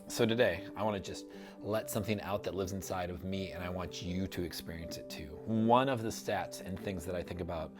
So today, I want to just let something out that lives inside of me, and I want you to experience it too. One of the stats and things that I think about,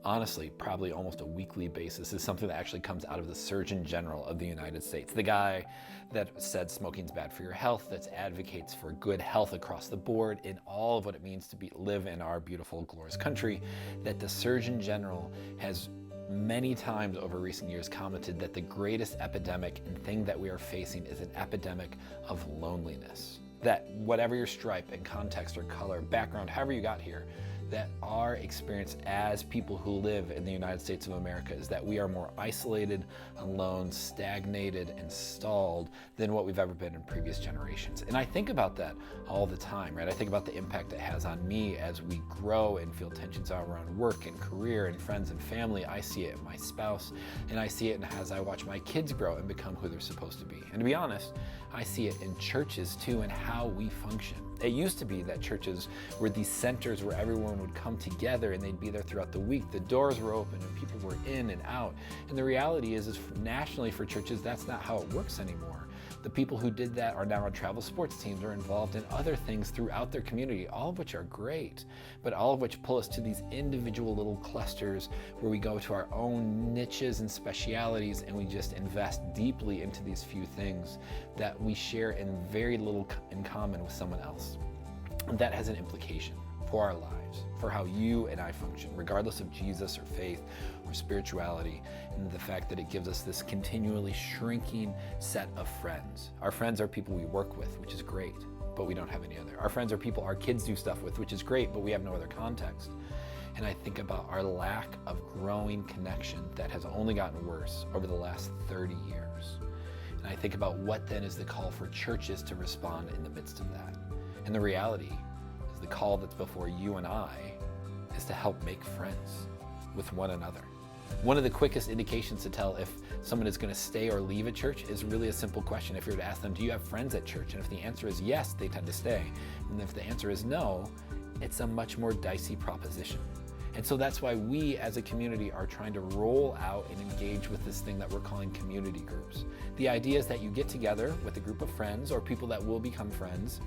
honestly, probably almost a weekly basis, is something that actually comes out of the Surgeon General of the United States. The guy that said smoking's bad for your health, that advocates for good health across the board in all of what it means to live in our beautiful, glorious country, that the Surgeon General has many times over recent years commented that the greatest epidemic and thing that we are facing is an epidemic of loneliness. That whatever your stripe and context or color, background, however you got here, that our experience as people who live in the United States of America is that we are more isolated, alone, stagnated, and stalled than what we've ever been in previous generations. And I think about that all the time, right? I think about the impact it has on me as we grow and feel tensions around work and career and friends and family. I see it in my spouse, and I see it as I watch my kids grow and become who they're supposed to be. And to be honest, I see it in churches too and how we function. It used to be that churches were these centers where everyone would come together and they'd be there throughout the week. The doors were open and people were in and out. And the reality is nationally for churches, that's not how it works anymore. The people who did that are now on travel sports teams or involved in other things throughout their community, all of which are great, but all of which pull us to these individual little clusters where we go to our own niches and specialities and we just invest deeply into these few things that we share in very little in common with someone else. That has an implication for our lives, for how you and I function, regardless of Jesus or faith or spirituality, and the fact that it gives us this continually shrinking set of friends. Our friends are people we work with, which is great, but we don't have any other. Our friends are people our kids do stuff with, which is great, but we have no other context. And I think about our lack of growing connection that has only gotten worse over the last 30 years. And I think about what then is the call for churches to respond in the midst of that. And the reality is the call that's before you and I is to help make friends with one another. One of the quickest indications to tell if someone is going to stay or leave a church is really a simple question. If you were to ask them, do you have friends at church? And if the answer is yes, they tend to stay. And if the answer is no, it's a much more dicey proposition. And so that's why we as a community are trying to roll out and engage with this thing that we're calling community groups. The idea is that you get together with a group of friends or people that will become friends.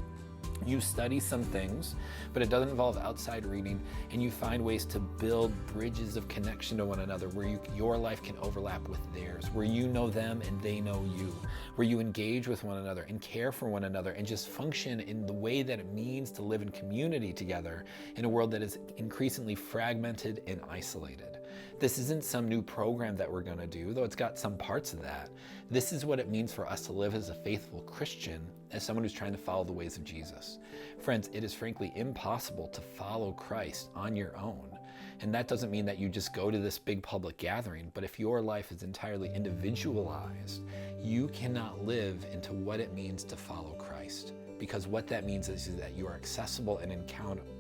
You study some things, but it doesn't involve outside reading, and you find ways to build bridges of connection to one another where your life can overlap with theirs, where you know them and they know you, where you engage with one another and care for one another and just function in the way that it means to live in community together in a world that is increasingly fragmented and isolated. This isn't some new program that we're going to do, though it's got some parts of that. This is what it means for us to live as a faithful Christian, as someone who's trying to follow the ways of Jesus. Friends, it is frankly impossible to follow Christ on your own. And that doesn't mean that you just go to this big public gathering, but if your life is entirely individualized, you cannot live into what it means to follow Christ. Because what that means is that you are accessible and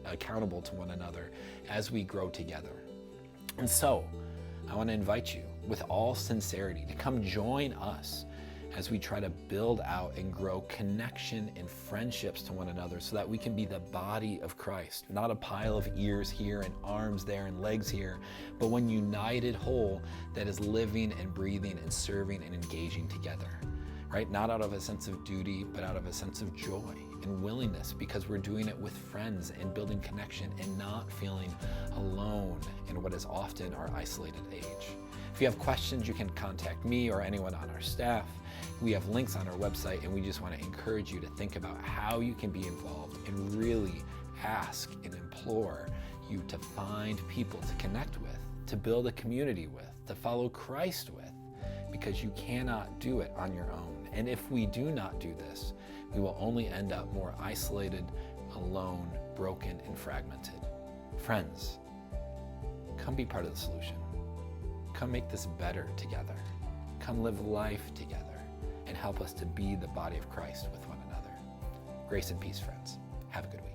accountable to one another as we grow together. And so, I want to invite you with all sincerity to come join us as we try to build out and grow connection and friendships to one another so that we can be the body of Christ, not a pile of ears here and arms there and legs here, but one united whole that is living and breathing and serving and engaging together, right? Not out of a sense of duty, but out of a sense of joy and willingness, because we're doing it with friends and building connection and not feeling alone in what is often our isolated age. If you have questions, you can contact me or anyone on our staff. We have links on our website, and we just want to encourage you to think about how you can be involved and really ask and implore you to find people to connect with, to build a community with, to follow Christ with, because you cannot do it on your own. And if we do not do this, we will only end up more isolated, alone, broken, and fragmented. Friends, come be part of the solution. Come make this better together. Come live life together and help us to be the body of Christ with one another. Grace and peace, friends. Have a good week.